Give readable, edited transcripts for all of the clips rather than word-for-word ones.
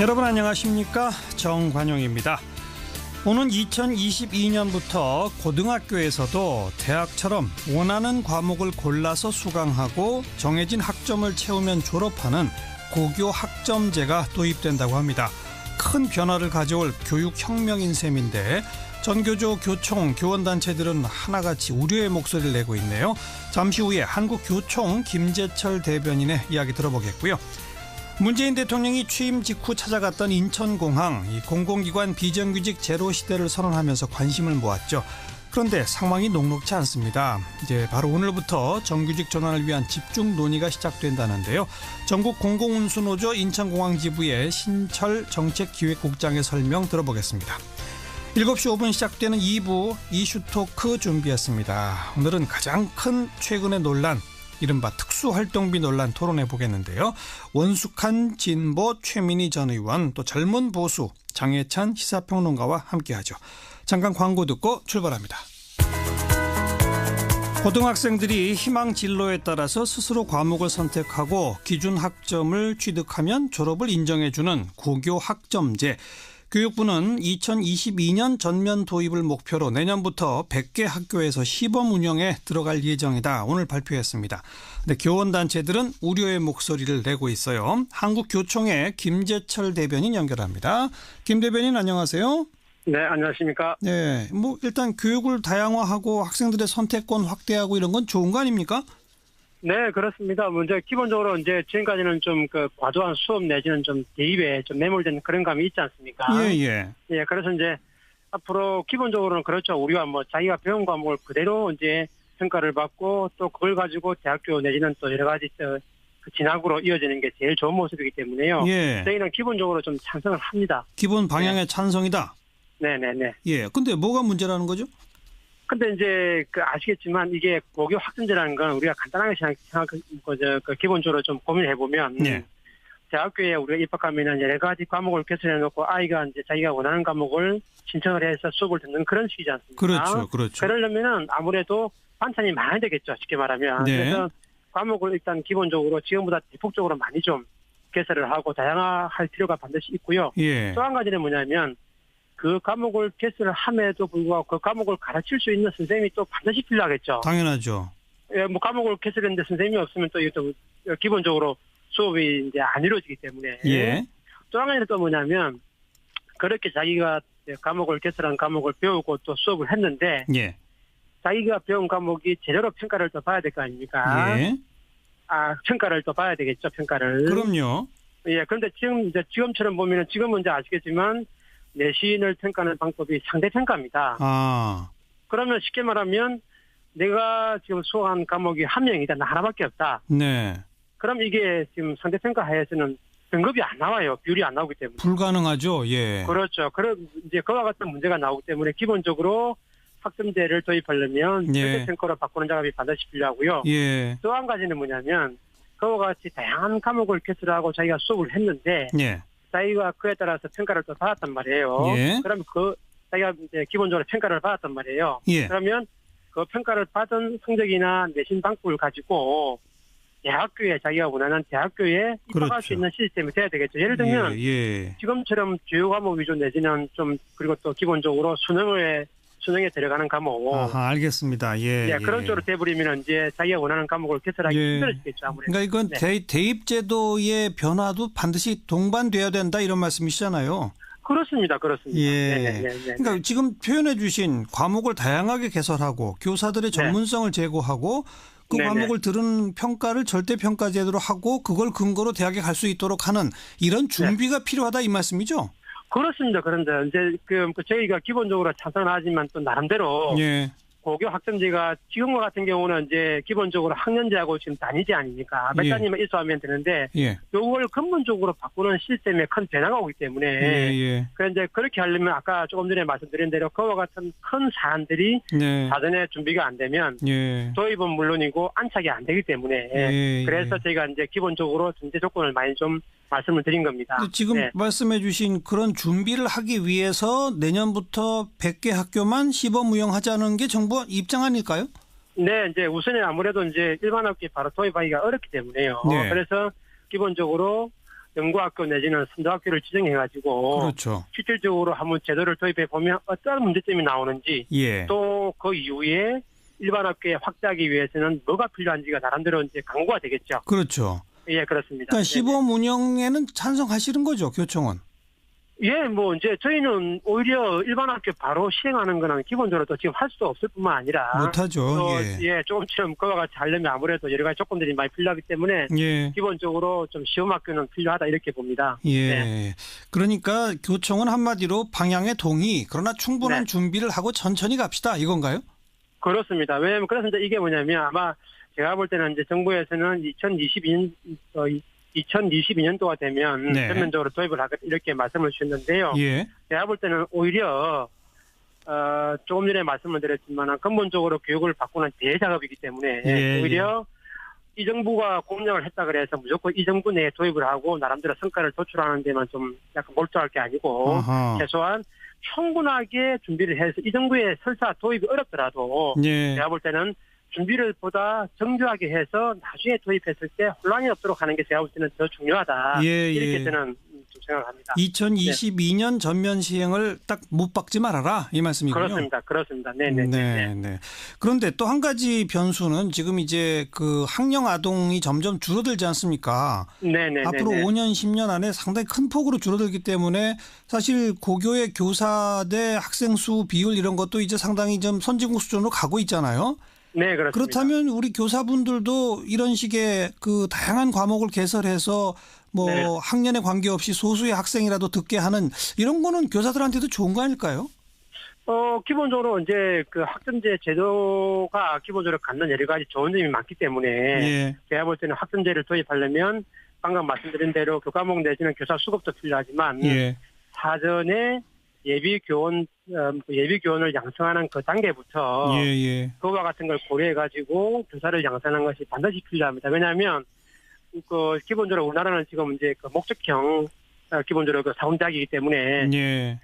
여러분 안녕하십니까? 정관용입니다. 오는 2022년부터 고등학교에서도 대학처럼 원하는 과목을 골라서 수강하고 정해진 학점을 채우면 졸업하는 고교 학점제가 도입된다고 합니다. 큰 변화를 가져올 교육혁명인 셈인데 전교조, 교총, 교원단체들은 하나같이 우려의 목소리를 내고 있네요. 잠시 후에 한국교총 김재철 대변인의 이야기 들어보겠고요. 문재인 대통령이 취임 직후 찾아갔던 인천공항, 이 공공기관 비정규직 제로 시대를 선언하면서 관심을 모았죠. 그런데 상황이 녹록지 않습니다. 이제 바로 오늘부터 정규직 전환을 위한 집중 논의가 시작된다는데요. 전국 공공운수노조 인천공항 지부의 신철 정책기획국장의 설명 들어보겠습니다. 7시 5분 시작되는 2부 이슈토크 준비했습니다. 오늘은 가장 큰 최근의 논란, 이른바 특수활동비 논란 토론해 보겠는데요. 원숙한 진보 최민희 전 의원, 또 젊은 보수 장혜찬 시사평론가와 함께하죠. 잠깐 광고 듣고 출발합니다. 고등학생들이 희망 진로에 따라서 스스로 과목을 선택하고 기준 학점을 취득하면 졸업을 인정해주는 고교 학점제. 교육부는 2022년 전면 도입을 목표로 내년부터 100개 학교에서 시범 운영에 들어갈 예정이다. 오늘 발표했습니다. 근데 교원단체들은 우려의 목소리를 내고 있어요. 한국교총의 김재철 대변인 연결합니다. 김 대변인 안녕하세요. 네, 안녕하십니까. 네, 일단 교육을 다양화하고 학생들의 선택권 확대하고 이런 건 좋은 거 아닙니까? 네, 그렇습니다. 먼저 기본적으로 이제 지금까지는 좀 과도한 수업 내지는 좀 대입에 좀 매몰된 그런 감이 있지 않습니까? 예. 예, 그래서 이제 앞으로 기본적으로는 그렇죠. 우리가 자기가 배운 과목을 그대로 이제 평가를 받고 또 그걸 가지고 대학교 내지는 또 여러 가지 진학으로 이어지는 게 제일 좋은 모습이기 때문에요. 예. 저희는 기본적으로 좀 찬성을 합니다. 기본 방향의 찬성이다. 네네네. 예. 근데 뭐가 문제라는 거죠? 근데 이제 아시겠지만 이게 고교 학점제라는 건 우리가 간단하게 기본적으로 좀 고민해 보면 네. 대학교에 우리가 입학하면은 여러 가지 과목을 개설해 놓고 아이가 이제 자기가 원하는 과목을 신청을 해서 수업을 듣는 그런 식이지 않습니까? 그렇죠. 그러려면은 아무래도 반찬이 많아야 되겠죠. 쉽게 말하면. 네. 그래서 과목을 일단 기본적으로 지금보다 대폭적으로 많이 좀 개설을 하고 다양화할 필요가 반드시 있고요. 예. 또 한 가지는 뭐냐면 그 과목을 개설을 함에도 불구하고 그 과목을 가르칠 수 있는 선생님이 또 반드시 필요하겠죠. 당연하죠. 예, 과목을 개설했는데 선생님이 없으면 또 이것도 기본적으로 수업이 이제 안 이루어지기 때문에. 예. 또 한 가지는 또 뭐냐면 그렇게 자기가 과목을 개설한 과목을 배우고 또 수업을 했는데 예. 자기가 배운 과목이 제대로 평가를 또 봐야 될 거 아닙니까? 예. 평가를 또 봐야 되겠죠. 평가를. 그럼요. 예, 그런데 지금처럼 보면은 지금은 이제 아시겠지만 내신을 평가하는 방법이 상대평가입니다. 그러면 쉽게 말하면 내가 지금 수업한 과목이 한 명이다. 나 하나밖에 없다. 네. 그럼 이게 지금 상대평가 하에서는 등급이 안 나와요. 비율이 안 나오기 때문에. 불가능하죠. 예. 그렇죠. 그럼 이제 그와 같은 문제가 나오기 때문에 기본적으로 학점제를 도입하려면 예. 상대평가로 바꾸는 작업이 반드시 필요하고요. 예. 또 한 가지는 뭐냐면 그와 같이 다양한 과목을 개설하고 자기가 수업을 했는데 예. 자기가 그에 따라서 평가를 또 받았단 말이에요. 예. 그러면 자기가 이제 기본적으로 평가를 받았단 말이에요. 예. 그러면 그 평가를 받은 성적이나 내신 방법을 가지고 대학교에 자기가 원하는 대학교에 입학할 그렇죠. 수 있는 시스템이 돼야 되겠죠. 예를 들면 예. 지금처럼 주요 과목 위주 내지는 좀 그리고 또 기본적으로 수능에 들어가는 과목. 알겠습니다. 예. 그런 쪽으로 돼버리면 이제 자기가 원하는 과목을 개설하기 힘들어지겠죠. 아무래도. 그러니까 이건 대입제도의 변화도 반드시 동반돼야 된다 이런 말씀이시잖아요. 그렇습니다. 예. 네. 그러니까 지금 표현해 주신 과목을 다양하게 개설하고 교사들의 전문성을 제고하고 그 과목을 들은 평가를 절대평가제도로 하고 그걸 근거로 대학에 갈 수 있도록 하는 이런 준비가 필요하다 이 말씀이죠? 그렇습니다. 그런데 이제 저희가 기본적으로 찬성하지만 또 나름대로 고교 학점제가 지금과 같은 경우는 이제 기본적으로 학년제하고 지금 단위제 아닙니까? 몇 단위만 있어하면 되는데 이걸 근본적으로 바꾸는 시스템에 큰 변화가 오기 때문에 그런데 그렇게 하려면 아까 조금 전에 말씀드린 대로 그와 같은 큰 사안들이 사전에 준비가 안 되면 도입은 물론이고 안착이 안 되기 때문에 그래서 저희가 이제 기본적으로 전제 조건을 많이 좀 말씀을 드린 겁니다. 지금 말씀해 주신 그런 준비를 하기 위해서 내년부터 100개 학교만 시범 운영하자는 게 정부 입장 아닐까요? 네, 이제 우선은 아무래도 이제 일반 학교에 바로 도입하기가 어렵기 때문에요. 그래서 기본적으로 연구학교 내지는 선도학교를 지정해가지고 그렇죠. 실질적으로 한번 제도를 도입해 보면 어떤 문제점이 나오는지 예. 또 그 이후에 일반 학교에 확대하기 위해서는 뭐가 필요한지가 나름대로 이제 강구가 되겠죠. 그렇죠. 예, 그렇습니다. 그러니까 시범 운영에는 찬성하시는 거죠, 교총은? 예, 뭐 이제 저희는 오히려 일반 학교 바로 시행하는 거는 기본적으로 또 지금 할 수도 없을 뿐만 아니라 못하죠. 또 예. 조금처럼 그와 같이 하려면 아무래도 여러 가지 조건들이 많이 필요하기 때문에 예. 기본적으로 좀 시험 학교는 필요하다 이렇게 봅니다. 예. 네. 그러니까 교총은 한마디로 방향에 동의, 그러나 충분한 네. 준비를 하고 천천히 갑시다 이건가요? 그렇습니다. 왜냐하면 그래서 이제 이게 뭐냐면 아마 제가 볼 때는 이제 정부에서는 2022년도가 되면 네. 전면적으로 도입을 하겠다 이렇게 말씀을 주셨는데요. 예. 제가 볼 때는 오히려 조금 전에 말씀을 드렸지만 근본적으로 교육을 바꾸는 대작업이기 때문에 예. 오히려 이 정부가 공약을 했다 그래서 무조건 이 정부 내에 도입을 하고 나름대로 성과를 도출하는 데만 좀 약간 몰두할 게 아니고 어허. 최소한 충분하게 준비를 해서 이 정부의 설사 도입이 어렵더라도 예. 제가 볼 때는 준비를 보다 정교하게 해서 나중에 도입했을 때 혼란이 없도록 하는 게 제가 볼 때는 더 중요하다. 예, 이렇게 예. 저는 좀 생각합니다. 2022년 전면 시행을 딱 못 박지 말아라 이 말씀이군요. 그렇습니다. 네네. 네. 그런데 또 한 가지 변수는 지금 이제 그 학령 아동이 점점 줄어들지 않습니까? 네네. 앞으로 5년, 10년 안에 상당히 큰 폭으로 줄어들기 때문에 사실 고교의 교사 대 학생 수 비율 이런 것도 이제 상당히 좀 선진국 수준으로 가고 있잖아요. 네, 그렇습니다. 그렇다면 우리 교사분들도 이런 식의 그 다양한 과목을 개설해서 뭐 네. 학년에 관계없이 소수의 학생이라도 듣게 하는 이런 거는 교사들한테도 좋은 거 아닐까요? 기본적으로 이제 그 학점제 제도가 기본적으로 갖는 여러 가지 좋은 점이 많기 때문에 예. 제가 볼 때는 학점제를 도입하려면 방금 말씀드린 대로 교과목 내지는 교사 수급도 필요하지만 예. 사전에 예비교원을 양성하는 그 단계부터 예. 그와 같은 걸 고려해가지고 교사를 양성하는 것이 반드시 필요합니다. 왜냐하면 그 기본적으로 우리나라는 지금 이제 그 목적형 기본적으로 그 사범대학이기 때문에 예.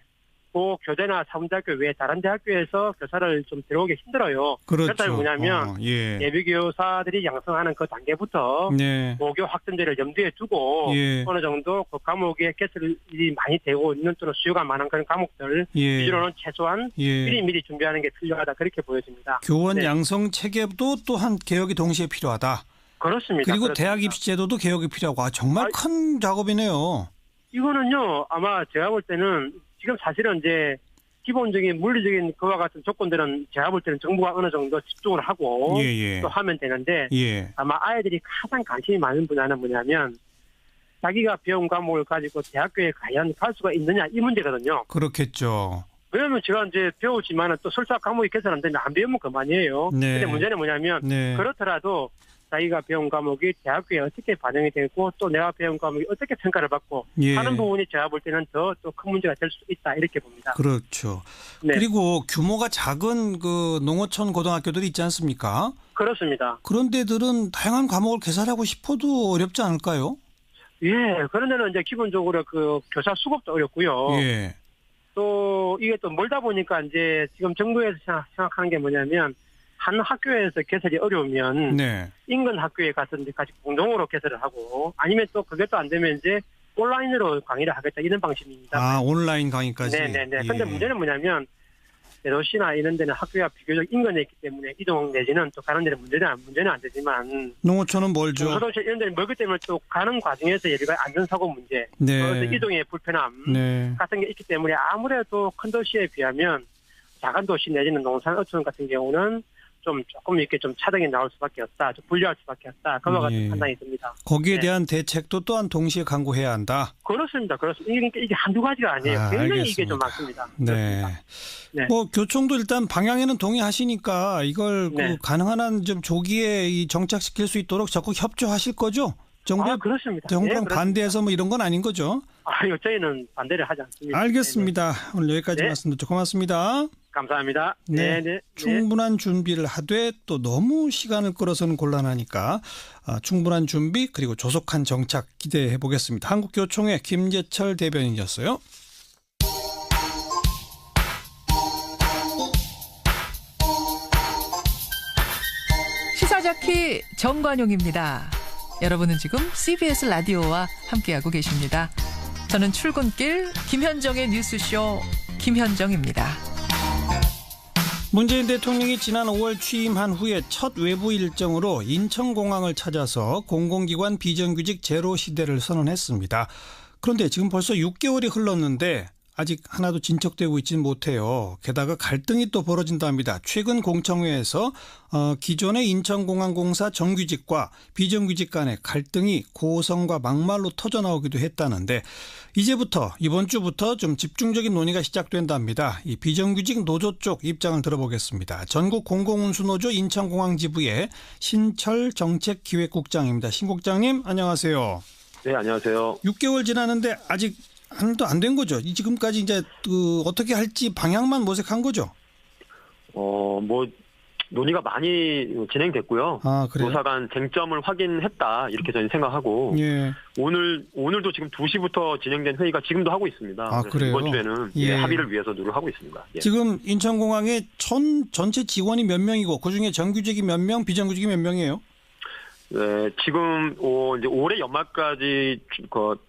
그 교대나 사범대학교 외에 다른 대학교에서 교사를 좀 들어오기 힘들어요. 그렇죠. 그렇다면 뭐냐면 예비교사들이 양성하는 그 단계부터 네. 고교 학점제를 염두에 두고 예. 어느 정도 그 과목에 개설이 많이 되고 있는 또는 수요가 많은 그런 과목들 예. 위주로는 최소한 미리 준비하는 게 필요하다 그렇게 보여집니다. 교원 네. 양성 체계도 또한 개혁이 동시에 필요하다. 그렇습니다. 그리고 그렇습니다. 대학 입시 제도도 개혁이 필요하고 정말 큰 작업이네요. 이거는요 아마 제가 볼 때는 지금 사실은 이제 기본적인 물리적인 그와 같은 조건들은 제가 볼 때는 정부가 어느 정도 집중을 하고 예. 또 하면 되는데 예. 아마 아이들이 가장 관심이 많은 분야는 뭐냐면 자기가 배운 과목을 가지고 대학교에 과연 갈 수가 있느냐 이 문제거든요. 그렇겠죠. 왜냐하면 제가 이제 배우지만은 또 설사 과목이 개설 안 되면 안 배우면 그만이에요. 네. 근데 문제는 뭐냐면 네. 그렇더라도 자기가 배운 과목이 대학교에 어떻게 반영이 되고 또 내가 배운 과목이 어떻게 평가를 받고 하는 부분이 제가 볼 때는 더 또 큰 문제가 될 수 있다 이렇게 봅니다. 그렇죠. 네. 그리고 규모가 작은 그 농어촌 고등학교들이 있지 않습니까? 그렇습니다. 그런 데들은 다양한 과목을 개설하고 싶어도 어렵지 않을까요? 예, 그런 데는 이제 기본적으로 그 교사 수급도 어렵고요. 예. 또 이게 또 멀다 보니까 이제 지금 정부에서 생각하는 게 뭐냐면 한 학교에서 개설이 어려우면 네. 인근 학교에 가서 이제 같이 공동으로 개설을 하고 아니면 또 그게 또 안 되면 이제 온라인으로 강의를 하겠다 이런 방식입니다. 아, 온라인 강의까지. 네네네. 예. 근데 문제는 뭐냐면 대도시나 이런 데는 학교가 비교적 인근에 있기 때문에 이동 내지는 또 가는 데는 문제는 안 되지만 농어촌은 멀죠. 중소도시 이런 데는 멀기 때문에 또 가는 과정에서 예를 들어 안전사고 문제, 네. 이동의 불편함 네. 같은 게 있기 때문에 아무래도 큰 도시에 비하면 작은 도시 내지는 농산 어촌 같은 경우는 좀 조금 이렇게 좀 차등이 나올 수밖에 없다, 좀 불리할 수밖에 없다. 그와 같은 판단이 듭니다. 거기에 네. 대한 대책도 또한 동시에 강구해야 한다. 그렇습니다. 이게 한두 가지가 아니에요. 굉장히 알겠습니다. 이게 좀 많습니다. 네. 네. 뭐 교총도 일단 방향에는 동의하시니까 이걸 네. 그 가능한 한 좀 조기에 이 정착시킬 수 있도록 적극 협조하실 거죠? 정부의 그렇습니다. 정부랑 네, 반대해서 뭐 이런 건 아닌 거죠? 저희는 반대를 하지 않습니다. 알겠습니다. 오늘 여기까지 네. 말씀 듣죠. 고맙습니다. 감사합니다. 네. 네. 충분한 준비를 하되 또 너무 시간을 끌어서는 곤란하니까 충분한 준비 그리고 조속한 정착 기대해 보겠습니다. 한국교총의 김재철 대변인이었어요. 시사자키 정관용입니다. 여러분은 지금 CBS 라디오와 함께하고 계십니다. 저는 출근길 김현정의 뉴스쇼 김현정입니다. 문재인 대통령이 지난 5월 취임한 후에 첫 외부 일정으로 인천공항을 찾아서 공공기관 비정규직 제로 시대를 선언했습니다. 그런데 지금 벌써 6개월이 흘렀는데 아직 하나도 진척되고 있지는 못해요. 게다가 갈등이 또 벌어진답니다. 최근 공청회에서 기존의 인천공항공사 정규직과 비정규직 간의 갈등이 고성과 막말로 터져나오기도 했다는데 이제부터 이번 주부터 좀 집중적인 논의가 시작된답니다. 이 비정규직 노조 쪽 입장을 들어보겠습니다. 전국 공공운수노조 인천공항 지부의 신철 정책기획국장입니다. 신 국장님 안녕하세요. 네, 안녕하세요. 6개월 지났는데 아직 하나도 안 된 거죠. 지금까지 이제 어떻게 할지 방향만 모색한 거죠. 논의가 많이 진행됐고요. 아, 그래요? 노사 간 쟁점을 확인했다 이렇게 저는 생각하고 예. 오늘도 지금 2시부터 진행된 회의가 지금도 하고 있습니다. 아, 그래요? 이번 주에는 예. 합의를 위해서 노력을 하고 있습니다. 예. 지금 인천공항에 전체 직원이 몇 명이고 그중에 정규직이 몇 명, 비정규직이 몇 명이에요? 네, 지금 이제 올해 연말까지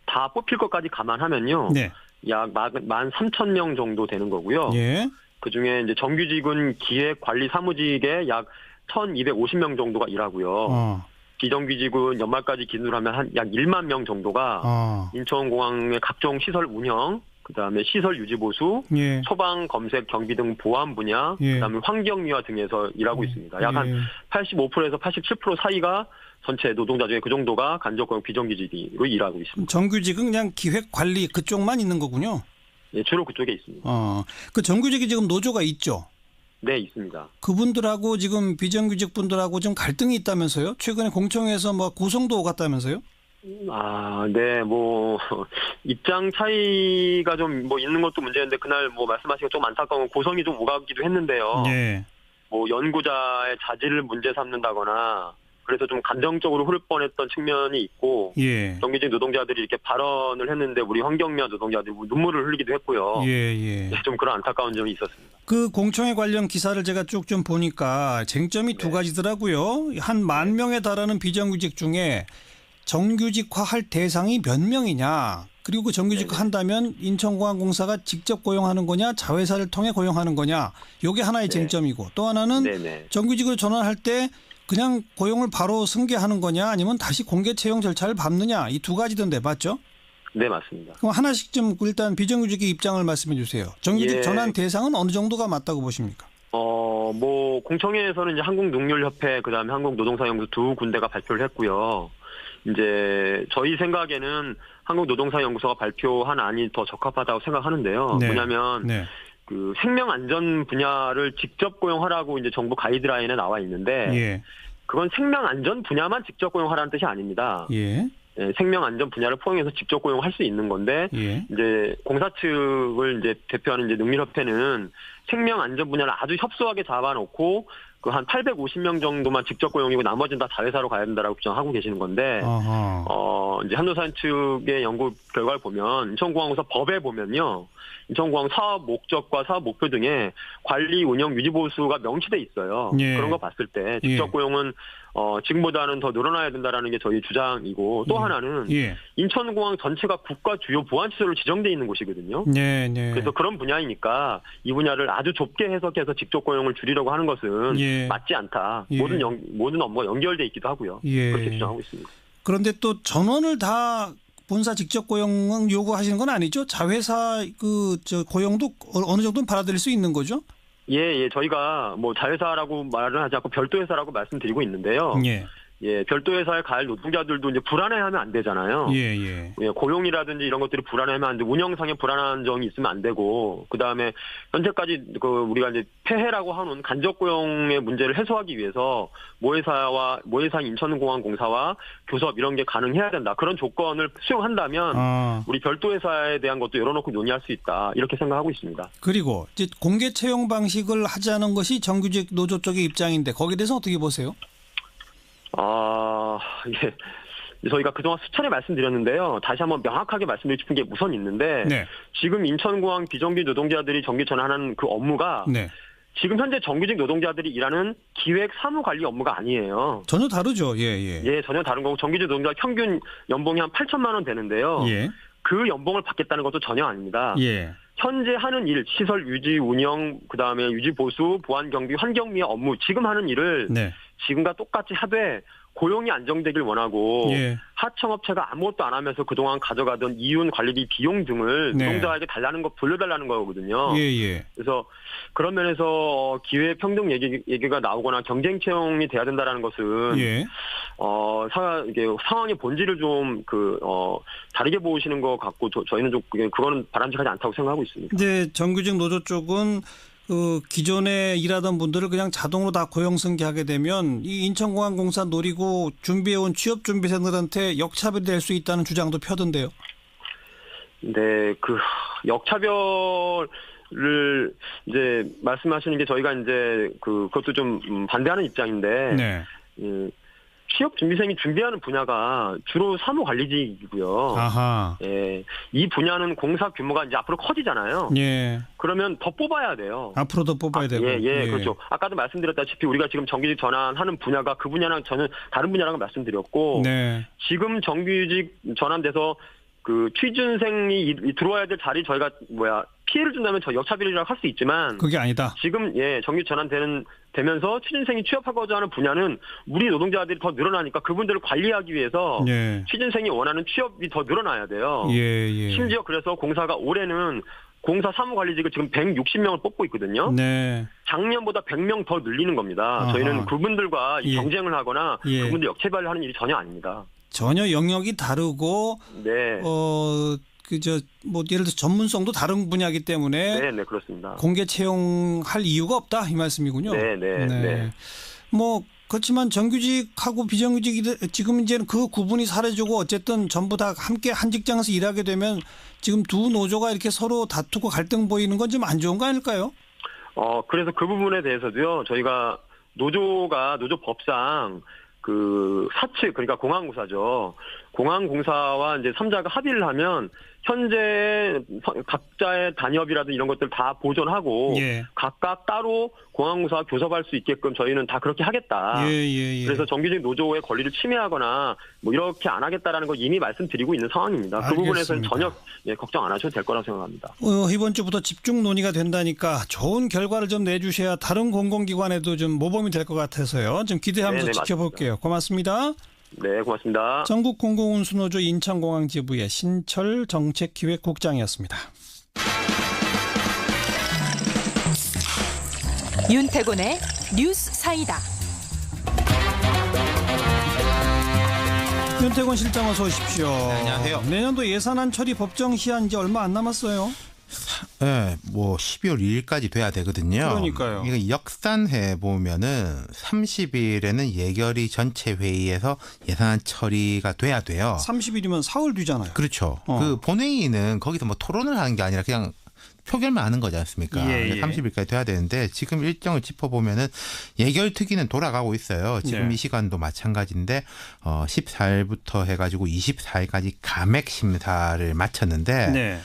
다 뽑힐 것까지 감안하면요. 네. 약 13,000명 정도 되는 거고요. 예. 그중에 이제 정규직은 기획 관리 사무직에 약 1,250명 정도가 일하고요. 비정규직은 연말까지 기준으로 하면 약 1만 명 정도가 인천공항의 각종 시설 운영, 그다음에 시설 유지 보수, 예. 소방, 검색, 경비 등 보안 분야, 예. 그다음에 환경미화 등에서 일하고 있습니다. 약 한 85%에서 87% 사이가 전체 노동자 중에 그 정도가 간접고용 비정규직으로 일하고 있습니다. 정규직은 그냥 기획 관리 그쪽만 있는 거군요. 예, 주로 그쪽에 있습니다. 그 정규직이 지금 노조가 있죠. 네, 있습니다. 그분들하고 지금 비정규직 분들하고 좀 갈등이 있다면서요? 최근에 공청회에서 고성도 오갔다면서요? 네, 입장 차이가 좀 있는 것도 문제인데, 그날 말씀하시기가 좀 안타까운 고성이 좀 오가기도 했는데요. 예. 연구자의 자질을 문제 삼는다거나, 그래서 좀 감정적으로 흐를 뻔했던 측면이 있고, 예. 정규직 노동자들이 이렇게 발언을 했는데, 우리 환경미화 노동자들이 눈물을 흘리기도 했고요. 예. 좀 그런 안타까운 점이 있었습니다. 그 공청회 관련 기사를 제가 쭉 좀 보니까 쟁점이 두 가지더라고요. 한 10,000명에 달하는 비정규직 중에 정규직화할 대상이 몇 명이냐. 그리고 그 정규직화 한다면 인천공항공사가 직접 고용하는 거냐, 자회사를 통해 고용하는 거냐. 이게 하나의 쟁점이고, 또 하나는 정규직으로 전환할 때 그냥 고용을 바로 승계하는 거냐, 아니면 다시 공개 채용 절차를 밟느냐. 이 두 가지던데 맞죠? 네, 맞습니다. 그럼 하나씩 좀 일단 비정규직의 입장을 말씀해 주세요. 정규직 전환 대상은 어느 정도가 맞다고 보십니까? 공청회에서는 이제 한국농률협회, 그다음에 한국노동사연구소 두 군데가 발표를 했고요. 이제 저희 생각에는 한국노동사연구소가 발표한 안이 더 적합하다고 생각하는데요. 네. 뭐냐면 그 생명 안전 분야를 직접 고용하라고 이제 정부 가이드라인에 나와 있는데 그건 생명 안전 분야만 직접 고용하라는 뜻이 아닙니다. 생명 안전 분야를 포함해서 직접 고용할 수 있는 건데 이제 공사 측을 이제 대표하는 이제 농림협회는 생명 안전 분야를 아주 협소하게 잡아놓고 그 한 850명 정도만 직접 고용이고 나머지는 다 자회사로 가야 된다라고 주장하고 계시는 건데, 이제 한노사연 측의 연구 결과를 보면 인천공항공사 법에 보면요, 인천공항 사업 목적과 사업 목표 등에 관리, 운영, 유지 보수가 명시돼 있어요. 그런 거 봤을 때 직접 고용은 지금보다는 더 늘어나야 된다라는 게 저희 주장이고, 또 하나는 인천공항 전체가 국가 주요 보안시설로 지정돼 있는 곳이거든요. 그래서 그런 분야이니까 이 분야를 아주 좁게 해석해서 직접 고용을 줄이려고 하는 것은 맞지 않다. 모든 업무가 연결돼 있기도 하고요. 그렇게 주장하고 있습니다. 그런데 또 전원을 다 본사 직접 고용을 요구하시는 건 아니죠? 자회사 고용도 어느 정도는 받아들일 수 있는 거죠? 저희가 자회사라고 말을 하지 않고 별도 회사라고 말씀드리고 있는데요. 별도 회사에 갈 노동자들도 이제 불안해하면 안 되잖아요. 고용이라든지 이런 것들이 불안해하면 안 되고, 운영상의 불안한 점이 있으면 안 되고, 그 다음에 현재까지 우리가 이제 폐해라고 하는 간접 고용의 문제를 해소하기 위해서 모회사 인천공항공사와 교섭 이런 게 가능해야 된다. 그런 조건을 수용한다면 우리 별도 회사에 대한 것도 열어놓고 논의할 수 있다. 이렇게 생각하고 있습니다. 그리고 이제 공개 채용 방식을 하자는 것이 정규직 노조 쪽의 입장인데 거기에 대해서 어떻게 보세요? 저희가 그동안 수차례 말씀드렸는데요. 다시 한번 명확하게 말씀드리고 싶은 게 우선 있는데, 지금 인천공항 비정규 노동자들이 정규 전환하는 그 업무가 지금 현재 정규직 노동자들이 일하는 기획 사무관리 업무가 아니에요. 전혀 다르죠. 예, 전혀 다른 거고 정규직 노동자 평균 연봉이 한 8천만 원 되는데요. 예. 그 연봉을 받겠다는 것도 전혀 아닙니다. 예. 현재 하는 일, 시설 유지, 운영, 그다음에 유지 보수, 보안 경비, 환경미화 업무 지금 하는 일을 네. 지금과 똑같이 하되 고용이 안정되길 원하고 예. 하청업체가 아무것도 안 하면서 그동안 가져가던 이윤 관리비 비용 등을 네. 노동자에게 달라는 거 돌려달라는 거거든요. 예. 그래서 그런 면에서 기회 평등 얘기가 나오거나 경쟁 채용이 돼야 된다라는 것은 예. 이게 상황의 본질을 좀 다르게 보시는 것 같고 저희는 좀 그거는 바람직하지 않다고 생각하고 있습니다. 근데 정규직 노조 쪽은 그 기존에 일하던 분들을 그냥 자동으로 다 고용 승계하게 되면 이 인천공항공사 노리고 준비해온 취업준비생들한테 역차별이 될 수 있다는 주장도 펴던데요. 네, 그 역차별을 이제 말씀하시는 게 저희가 이제 그것도 좀 반대하는 입장인데. 네. 취업 준비생이 준비하는 분야가 주로 사무관리직이고요. 아하. 예, 이 분야는 공사 규모가 이제 앞으로 커지잖아요. 예. 그러면 더 뽑아야 돼요. 앞으로 더 뽑아야 되고. 예, 그렇죠. 아까도 말씀드렸다시피 우리가 지금 정규직 전환하는 분야가 그 분야랑 저는 다른 분야라고 말씀드렸고, 네. 지금 정규직 전환돼서 그 취준생이 들어와야 될 자리 저희가 피해를 준다면 저 역차별이라고 할 수 있지만 그게 아니다. 지금 정규 전환되면서 취준생이 취업하고자 하는 분야는 우리 노동자들이 더 늘어나니까 그분들을 관리하기 위해서 취준생이 원하는 취업이 더 늘어나야 돼요. 예. 심지어 그래서 공사가 올해는 공사 사무관리직을 지금 160명을 뽑고 있거든요. 네. 작년보다 100명 더 늘리는 겁니다. 아하. 저희는 그분들과 경쟁을 하거나 그분들 역차별을 하는 일이 전혀 아닙니다. 전혀 영역이 다르고 네. 예를 들어 전문성도 다른 분야이기 때문에 네, 그렇습니다. 공개 채용할 이유가 없다 이 말씀이군요. 네. 그렇지만 정규직하고 비정규직 지금 이제는 그 구분이 사라지고 어쨌든 전부 다 함께 한 직장에서 일하게 되면 지금 두 노조가 이렇게 서로 다투고 갈등 보이는 건 좀 안 좋은 거 아닐까요? 그래서 그 부분에 대해서도요. 저희가 노조법상 그 사측 그러니까 공항공사죠. 공항공사와 이제 3자가 합의를 하면 현재 각자의 단협이라든 이런 것들 다 보존하고 각각 따로 공항공사와 교섭할 수 있게끔 저희는 다 그렇게 하겠다. 그래서 정규직 노조의 권리를 침해하거나 이렇게 안 하겠다라는 걸 이미 말씀드리고 있는 상황입니다. 알겠습니다. 그 부분에서는 전혀 걱정 안 하셔도 될 거라고 생각합니다. 이번 주부터 집중 논의가 된다니까 좋은 결과를 좀 내주셔야 다른 공공기관에도 좀 모범이 될 것 같아서요. 좀 기대하면서 지켜볼게요. 맞습니다. 고맙습니다. 네, 고맙습니다. 전국 공공운수노조 인천공항 지부의 신철 정책기획국장이었습니다. 윤태곤의 뉴스 사이다. 윤태곤 실장 어서 오십시오. 네, 안녕하세요. 내년도 예산안 처리 법정 시한 이제 얼마 안 남았어요. 네, 12월 2일까지 돼야 되거든요. 그러니까요. 이거 역산해 보면은 30일에는 예결위 전체 회의에서 예산안 처리가 돼야 돼요. 30일이면 사흘 뒤잖아요. 그렇죠. 그 본회의는 거기서 토론을 하는 게 아니라 그냥 표결만 하는 거지 않습니까? 30일까지 돼야 되는데 지금 일정을 짚어보면은 예결특위는 돌아가고 있어요. 지금 이 시간도 마찬가지인데 14일부터 해가지고 24일까지 감액 심사를 마쳤는데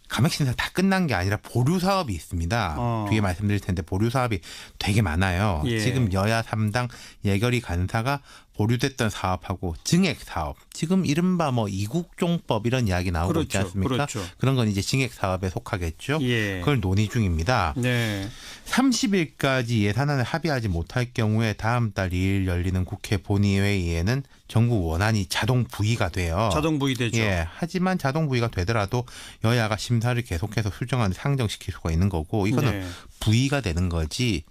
감액 심사 다 끝난 게 아니라 보류 사업이 있습니다. 뒤에 말씀드릴 텐데 보류 사업이 되게 많아요. 지금 여야 3당 예결위 간사가 보류됐던 사업하고 증액 사업, 지금 이른바 이국종법 이런 이야기 나오고 있지 않습니까? 그런 건 이제 증액 사업에 속하겠죠. 그걸 논의 중입니다. 30일까지 예산안을 합의하지 못할 경우에 다음 달 2일 열리는 국회 본회의에는 정부 원안이 자동 부의가 돼요. 자동 부의되죠. 하지만 자동 부의가 되더라도 여야가 심사를 계속해서 수정안을 상정시킬 수가 있는 거고 이거는 부의가 되는 거지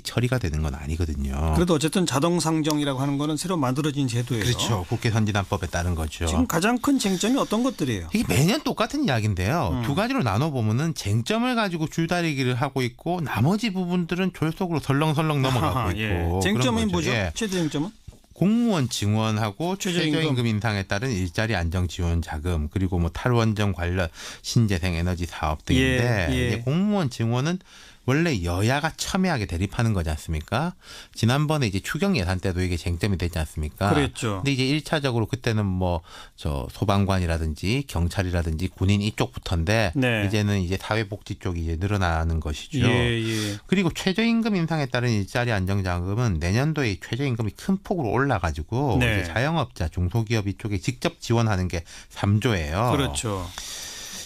처리가 되는 건 아니거든요. 그래도 어쨌든 자동 상정이라고 하는 거는 새로 만들어진 제도예요. 그렇죠. 국회 선진화법에 따른 거죠. 지금 가장 큰 쟁점이 어떤 것들이에요? 이게 매년 똑같은 이야기인데요. 두 가지로 나눠보면은 쟁점을 가지고 줄다리기를 하고 있고 나머지 부분들은 졸속으로 설렁설렁 넘어가고 있고. 쟁점이 뭐죠? 최대 쟁점은? 공무원 증원하고 최저임금 인상에 따른 일자리 안정 지원 자금 그리고 탈원전 관련 신재생 에너지 사업 등인데 이제 공무원 증원은 원래 여야가 첨예하게 대립하는 거지 않습니까? 지난번에 이제 추경 예산 때도 이게 쟁점이 되지 않습니까? 그랬죠. 근데 이제 1차적으로 그때는 뭐 저 소방관이라든지 경찰이라든지 군인 이쪽부터인데 네. 이제는 이제 사회복지 쪽이 이제 늘어나는 것이죠. 예. 그리고 최저임금 인상에 따른 일자리 안정자금은 내년도에 최저임금이 큰 폭으로 올라가지고 네. 이제 자영업자, 중소기업 이쪽에 직접 지원하는 게 3조예요. 그렇죠.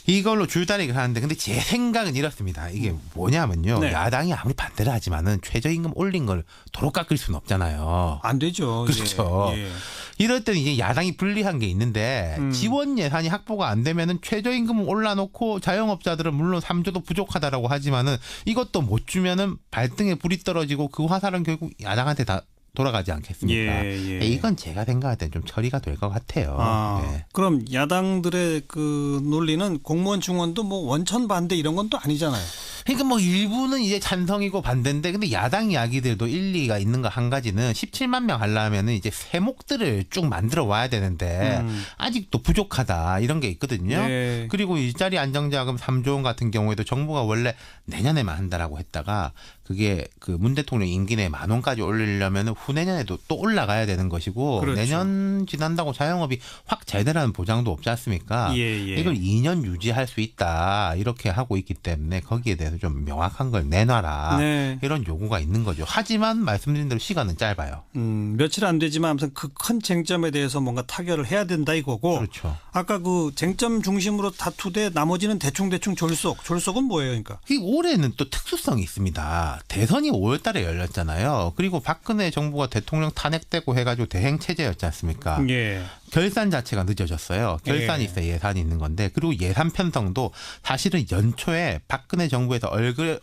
이걸로 줄다리기를 하는데 근데 제 생각은 이렇습니다. 이게 뭐냐면요. 네. 야당이 아무리 반대를 하지만은 최저임금 올린 걸 도로 깎을 수는 없잖아요. 안 되죠. 그렇죠. 예. 이럴 때는 이제 야당이 불리한 게 있는데 지원 예산이 확보가 안 되면은 최저임금 올라놓고 자영업자들은 물론 3조도 부족하다라고 하지만은 이것도 못 주면은 발등에 불이 떨어지고 그 화살은 결국 야당한테 다 돌아가지 않겠습니까? 예. 이건 제가 생각할 땐 좀 처리가 될 것 같아요. 네. 그럼 야당들의 그 논리는 공무원 중원도 뭐 원천 반대 이런 건 또 아니잖아요. 그러니까 뭐 일부는 이제 찬성이고 반대인데 근데 야당 이야기들도 일리가 있는 거 한 가지는 17만 명 하려면은 이제 세목들을 쭉 만들어 와야 되는데 아직도 부족하다 이런 게 있거든요. 네. 그리고 일자리 안정자금 3조 원 같은 경우에도 정부가 원래 내년에만 한다라고 했다가 그게 그 문 대통령 임기 내에 10,000원까지 올리려면 후내년에도 또 올라가야 되는 것이고 그렇죠. 내년 지난다고 자영업이 확 잘 되라는 보장도 없지 않습니까? 이걸 2년 유지할 수 있다 이렇게 하고 있기 때문에 거기에 대해서 좀 명확한 걸 내놔라 네. 이런 요구가 있는 거죠. 하지만 말씀드린 대로 시간은 짧아요. 며칠 안 되지만 아무튼 그 큰 쟁점에 대해서 뭔가 타결을 해야 된다 이거고 그렇죠. 아까 그 쟁점 중심으로 다투되 나머지는 대충 졸속은 뭐예요? 그러니까 올해는 또 특수성이 있습니다. 대선이 5월 달에 열렸잖아요. 그리고 박근혜 정부가 대통령 탄핵되고 해가지고 대행 체제였지 않습니까? 예. 결산 자체가 늦어졌어요. 결산이 예. 있어야 예산이 있는 건데 그리고 예산 편성도 사실은 연초에 박근혜 정부에서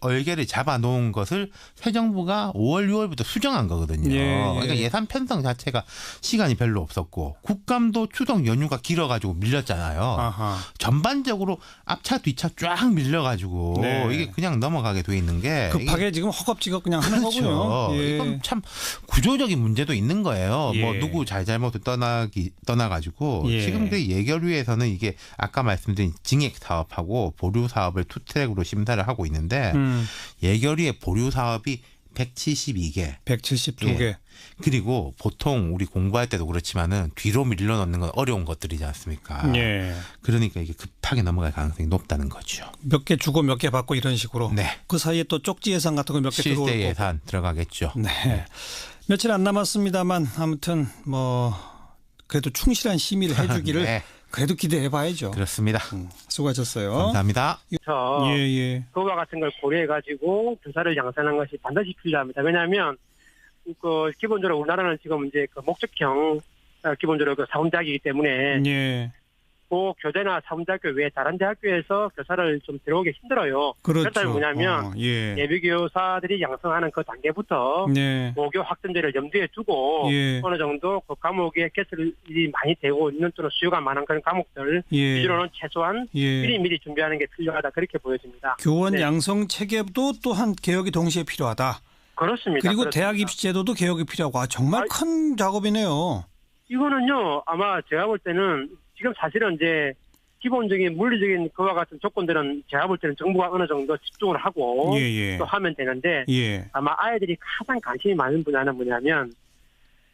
얼개를 잡아놓은 것을 새 정부가 5월, 6월부터 수정한 거거든요. 그러니까 예산 편성 자체가 시간이 별로 없었고 국감도 추석 연휴가 길어가지고 밀렸잖아요. 아하. 전반적으로 앞차 뒤차 쫙 밀려가지고 네. 이게 그냥 넘어가게 돼 있는 게 급하게 지금 허겁지겁 그냥 하는 그렇죠. 거군요. 예. 이건 참 구조적인 문제도 있는 거예요. 뭐 누구 잘잘못을 떠나가지고 지금 그 예결위에서는 이게 아까 말씀드린 징액 사업하고 보류 사업을 투트랙으로 심사를 하고 있는데 예결위의 보류 사업이 172개. 172개. 예. 그리고 보통 우리 공부할 때도 그렇지만은 뒤로 밀려넣는 건 어려운 것들이지 않습니까? 예. 그러니까 이게 급하게 넘어갈 가능성이 높다는 거죠. 몇 개 주고 몇 개 받고 이런 식으로. 네. 그 사이에 또 쪽지 예산 같은 거 몇 개 들어올 거고. 실제 예산 들어가겠죠. 네. 네. 며칠 안 남았습니다만 아무튼 뭐 그래도 충실한 심의를 해주기를 네. 그래도 기대해 봐야죠. 그렇습니다. 수고하셨어요. 감사합니다. 예. 그와 같은 걸 고려해가지고 조사를 양산한 것이 반드시 필요합니다. 왜냐하면 그 기본적으로 우리나라는 지금 이제 그 목적형 기본적으로 그 사범대학이기 때문에 예. 그 교대나 사범대학교 외에 다른 대학교에서 교사를 좀 들어오기 힘들어요. 그렇죠. 그렇다면 뭐냐면 예비교사들이 양성하는 그 단계부터 고교 확정제를 염두에 두고 어느 정도 그 과목에 개설이 많이 되고 있는 또는 수요가 많은 그런 과목들 위주로는 최소한 미리 준비하는 게 필요하다 그렇게 보여집니다. 교원 양성 체계도 또한 개혁이 동시에 필요하다. 그렇습니다. 그리고 그렇습니다. 대학 입시제도도 개혁이 필요하고 정말 큰 작업이네요. 이거는요 아마 제가 볼 때는 지금 사실은 이제 기본적인 물리적인 그와 같은 조건들은 제가 볼 때는 정부가 어느 정도 집중을 하고 또 하면 되는데 아마 아이들이 가장 관심이 많은 분야는 뭐냐면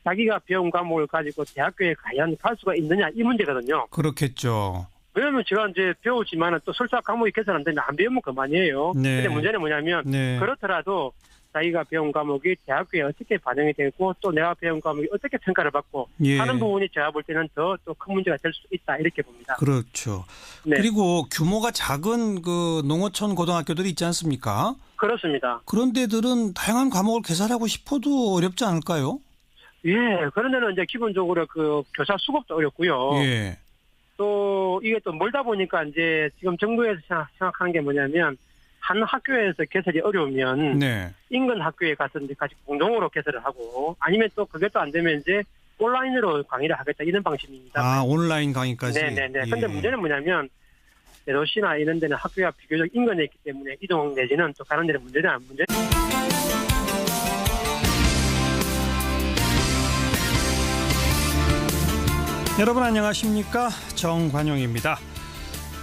자기가 배운 과목을 가지고 대학교에 과연 갈 수가 있느냐 이 문제거든요. 그렇겠죠. 왜냐하면 제가 이제 배우지만은 또 설사 과목이 개설 안 되면 안 배우면 그만이에요. 근데 문제는 뭐냐면 그렇더라도 자기가 배운 과목이 대학교에 어떻게 반영이 되고 또 내가 배운 과목이 어떻게 평가를 받고 하는 부분이 제가 볼 때는 더 또 큰 문제가 될 수 있다 이렇게 봅니다. 그렇죠. 그리고 규모가 작은 그 농어촌 고등학교들이 있지 않습니까? 그렇습니다. 그런 데들은 다양한 과목을 개설하고 싶어도 어렵지 않을까요? 그런 데는 이제 기본적으로 그 교사 수급도 어렵고요. 또 이게 또 멀다 보니까 이제 지금 정부에서 생각하는 게 뭐냐면 한 학교에서 개설이 어려우면 인근 학교에 가서 이제 같이 공동으로 개설을 하고 아니면 또 그게 또 안 되면 이제 온라인으로 강의를 하겠다 이런 방식입니다. 아 온라인 강의까지. 그런데 문제는 뭐냐면 대도시나 이런 데는 학교가 비교적 인근에 있기 때문에 이동 내지는 또 가는 데는 문제는 안 문제. 여러분 안녕하십니까? 정관용입니다.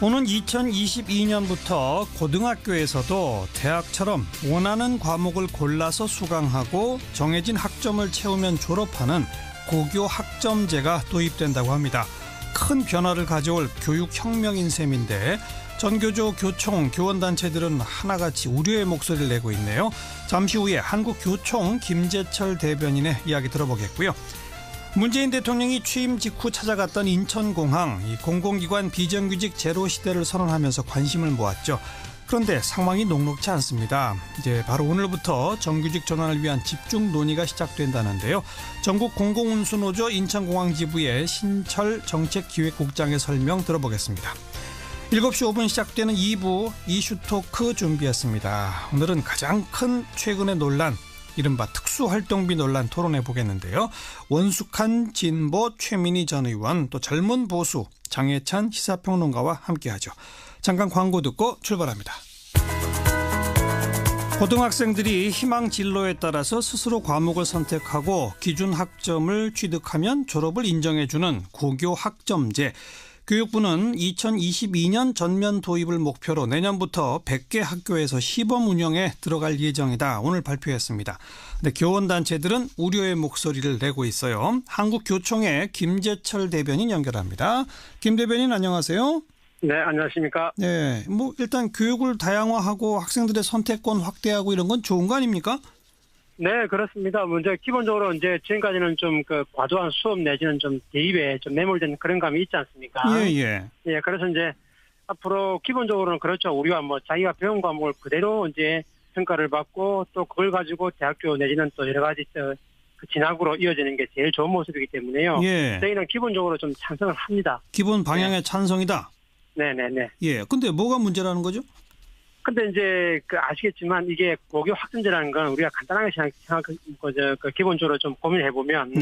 오는 2022년부터 고등학교에서도 대학처럼 원하는 과목을 골라서 수강하고 정해진 학점을 채우면 졸업하는 고교 학점제가 도입된다고 합니다. 큰 변화를 가져올 교육혁명인 셈인데 전교조, 교총, 교원단체들은 하나같이 우려의 목소리를 내고 있네요. 잠시 후에 한국교총 김재철 대변인의 이야기 들어보겠고요. 문재인 대통령이 취임 직후 찾아갔던 인천공항, 이 공공기관 비정규직 제로 시대를 선언하면서 관심을 모았죠. 그런데 상황이 녹록지 않습니다. 이제 바로 오늘부터 정규직 전환을 위한 집중 논의가 시작된다는데요. 전국 공공운수노조 인천공항 지부의 신철 정책기획국장의 설명 들어보겠습니다. 7시 5분 시작되는 2부 이슈토크 준비했습니다. 오늘은 가장 큰 최근의 논란, 이른바 특수활동비 논란 토론해 보겠는데요. 원숙한 진보 최민희 전 의원, 또 젊은 보수 장혜찬 시사평론가와 함께하죠. 잠깐 광고 듣고 출발합니다. 고등학생들이 희망 진로에 따라서 스스로 과목을 선택하고 기준 학점을 취득하면 졸업을 인정해주는 고교 학점제. 교육부는 2022년 전면 도입을 목표로 내년부터 100개 학교에서 시범 운영에 들어갈 예정이다. 오늘 발표했습니다. 근데 교원단체들은 우려의 목소리를 내고 있어요. 한국교총의 김재철 대변인 연결합니다. 김 대변인 안녕하세요. 네, 안녕하십니까. 네, 일단 교육을 다양화하고 학생들의 선택권 확대하고 이런 건 좋은 거 아닙니까? 네, 그렇습니다. 이제 기본적으로 이제 지금까지는 좀 과도한 수업 내지는 좀 대입에 좀 매몰된 그런 감이 있지 않습니까? 예. 그래서 이제 앞으로 기본적으로는 그렇죠. 우리가 자기가 배운 과목을 그대로 이제 평가를 받고 또 그걸 가지고 대학교 내지는 또 여러 가지 그 진학으로 이어지는 게 제일 좋은 모습이기 때문에요. 예. 저희는 기본적으로 좀 찬성을 합니다. 기본 방향에 찬성이다. 네네네. 예. 근데 뭐가 문제라는 거죠? 근데 이제 아시겠지만 이게 고교 학점제라는 건 우리가 간단하게 기본적으로 좀 고민해 보면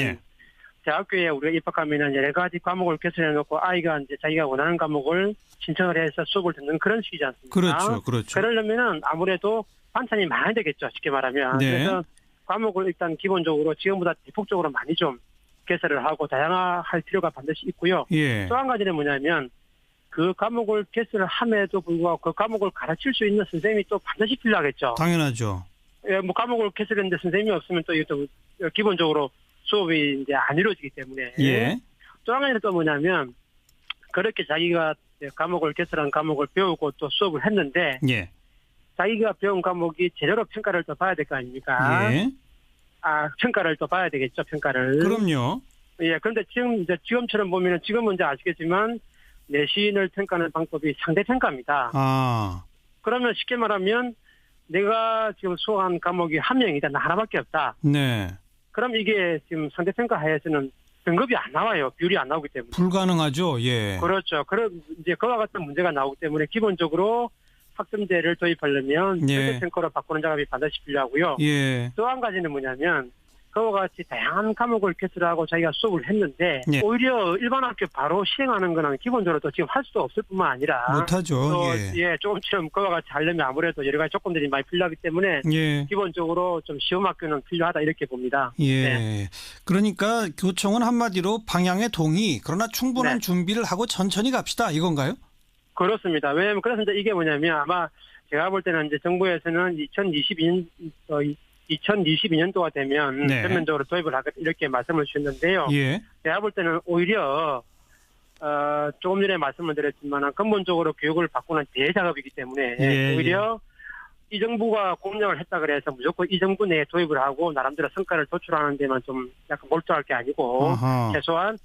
대학교에 우리가 입학하면은 여러 가지 과목을 개설해 놓고 아이가 이제 자기가 원하는 과목을 신청을 해서 수업을 듣는 그런 식이지 않습니까? 그렇죠. 그러려면은 아무래도 반찬이 많아야 되겠죠. 쉽게 말하면. 네. 그래서 과목을 일단 기본적으로 지금보다 대폭적으로 많이 좀 개설을 하고 다양화할 필요가 반드시 있고요. 예. 또 한 가지는 뭐냐면 그 과목을 개설을 함에도 불구하고 그 과목을 가르칠 수 있는 선생님이 또 반드시 필요하겠죠. 당연하죠. 예, 과목을 개설했는데 선생님이 없으면 또 이것도 기본적으로 수업이 이제 안 이루어지기 때문에. 예. 또 한 가지는 또 뭐냐면 그렇게 자기가 과목을 개설한 과목을 배우고 또 수업을 했는데. 예. 자기가 배운 과목이 제대로 평가를 또 봐야 될 거 아닙니까? 예. 평가를 또 봐야 되겠죠, 평가를. 그럼요. 예, 그런데 지금처럼 보면은 지금은 이제 아시겠지만 내신을 평가하는 방법이 상대평가입니다. 그러면 쉽게 말하면 내가 지금 수업한 과목이 한 명이다. 나 하나밖에 없다. 네. 그럼 이게 지금 상대평가 하에서는 등급이 안 나와요. 비율이 안 나오기 때문에. 불가능하죠. 예. 그렇죠. 그럼 이제 그와 같은 문제가 나오기 때문에 기본적으로 학점제를 도입하려면 상대평가로 바꾸는 작업이 반드시 필요하고요. 예. 또 한 가지는 뭐냐면 그와 같이 다양한 과목을 개설하고 자기가 수업을 했는데 오히려 일반 학교 바로 시행하는 거는 기본적으로 또 지금 할 수도 없을 뿐만 아니라 못하죠. 또 조금처럼 그와 같이 하려면 아무래도 여러 가지 조건들이 많이 필요하기 때문에 기본적으로 좀 시험 학교는 필요하다 이렇게 봅니다. 예. 네. 그러니까 교총은 한마디로 방향에 동의, 그러나 충분한 준비를 하고 천천히 갑시다 이건가요? 그렇습니다. 왜냐하면 그래서 이제 이게 뭐냐면 아마 제가 볼 때는 이제 정부에서는 2022년도가 되면 전면적으로 도입을 하겠다 이렇게 말씀을 주셨는데요. 제가 볼 때는 오히려 조금 전에 말씀을 드렸지만 근본적으로 교육을 바꾸는 대작업이기 때문에 오히려 이 정부가 공약을 했다 그래서 무조건 이 정부 내에 도입을 하고 나름대로 성과를 도출하는 데만 좀 약간 몰두할 게 아니고 최소한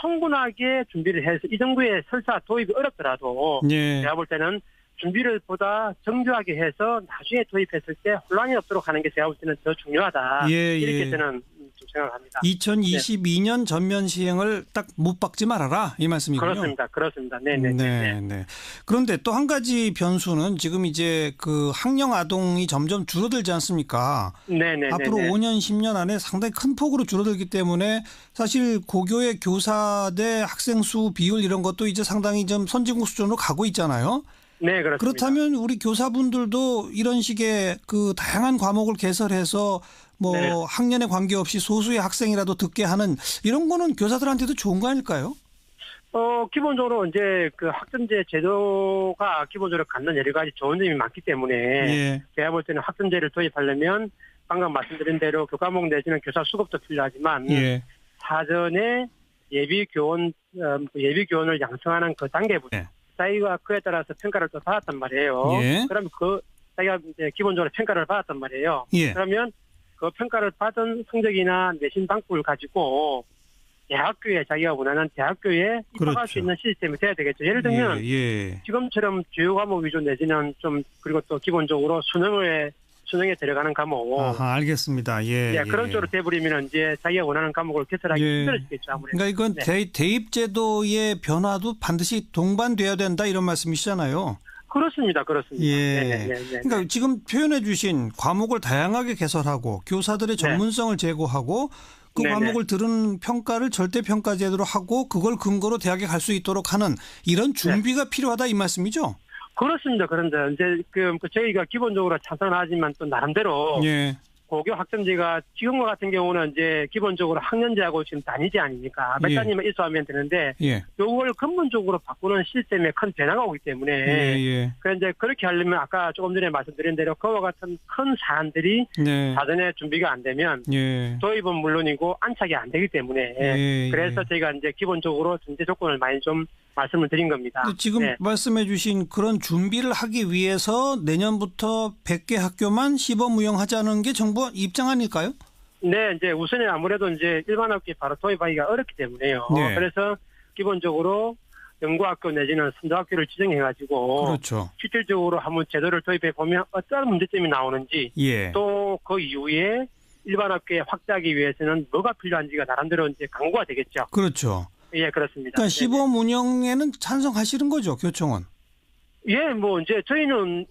충분하게 준비를 해서 이 정부의 설사 도입이 어렵더라도 제가 볼 때는 준비를 보다 정교하게 해서 나중에 도입했을 때 혼란이 없도록 하는 게 제가 볼 때는 더 중요하다. 이렇게 저는 좀 생각합니다. 2022년 전면 시행을 딱 못 박지 말아라 이 말씀이군요. 그렇습니다. 네네. 그런데 또 한 가지 변수는 지금 이제 그 학령 아동이 점점 줄어들지 않습니까? 네네. 앞으로 5년 10년 안에 상당히 큰 폭으로 줄어들기 때문에 사실 고교의 교사 대 학생 수 비율 이런 것도 이제 상당히 좀 선진국 수준으로 가고 있잖아요. 네, 그렇습니다. 그렇다면 우리 교사분들도 이런 식의 그 다양한 과목을 개설해서 학년에 관계없이 소수의 학생이라도 듣게 하는 이런 거는 교사들한테도 좋은 거 아닐까요? 기본적으로 이제 그 학점제 제도가 기본적으로 갖는 여러 가지 좋은 점이 많기 때문에 제가 볼 때는 학점제를 도입하려면 방금 말씀드린 대로 교과목 내지는 교사 수급도 필요하지만 사전에 예비교원을 양성하는 그 단계부터 자기가 그에 따라서 평가를 또 받았단 말이에요. 그러면 자기가 이제 기본적으로 평가를 받았단 말이에요. 그러면 그 평가를 받은 성적이나 내신 방법을 가지고 대학교에 자기가 원하는 대학교에 입학할 수 있는 시스템이 돼야 되겠죠. 예를 들면 지금처럼 주요 과목 위주 내지는 좀 그리고 또 기본적으로 수능에 들어가는 과목. 알겠습니다. 그런 쪽으로 돼버리면 이제 자기가 원하는 과목을 개설하기 힘들어지겠죠. 아무래도. 그러니까 이건 대입제도의 변화도 반드시 동반돼야 된다 이런 말씀이시잖아요. 그렇습니다. 그러니까 지금 표현해 주신 과목을 다양하게 개설하고 교사들의 전문성을 제고하고 그 과목을 들은 평가를 절대평가 제도로 하고 그걸 근거로 대학에 갈 수 있도록 하는 이런 준비가 필요하다 이 말씀이죠? 그렇습니다. 그런데 이제 저희가 기본적으로 찬성하지만 또 나름대로 고교 학점제가 지금과 같은 경우는 이제 기본적으로 학년제하고 지금 단위제 아닙니까? 몇 단위만 있어하면 되는데 이걸 근본적으로 바꾸는 시스템에 큰 변화가 오기 때문에 그래서 이제 그렇게 하려면 아까 조금 전에 말씀드린 대로 그와 같은 큰 사안들이 사전에 준비가 안 되면 도입은 물론이고 안착이 안 되기 때문에 그래서 저희가 이제 기본적으로 전제 조건을 많이 좀 말씀을 드린 겁니다. 지금 말씀해 주신 그런 준비를 하기 위해서 내년부터 100개 학교만 시범 운영하자는 게 정부 입장 아닐까요? 네, 이제 우선에 아무래도 이제 일반 학교에 바로 도입하기가 어렵기 때문에요. 그래서 기본적으로 연구학교 내지는 선도학교를 지정해가지고 실질적으로 한번 제도를 도입해 보면 어떤 문제점이 나오는지 또 그 이후에 일반 학교에 확대하기 위해서는 뭐가 필요한지가 나름대로 이제 강구가 되겠죠. 그렇죠. 그렇습니다. 그러니까 시범 운영에는 찬성하시는 거죠, 교총은? 뭐 이제 저희는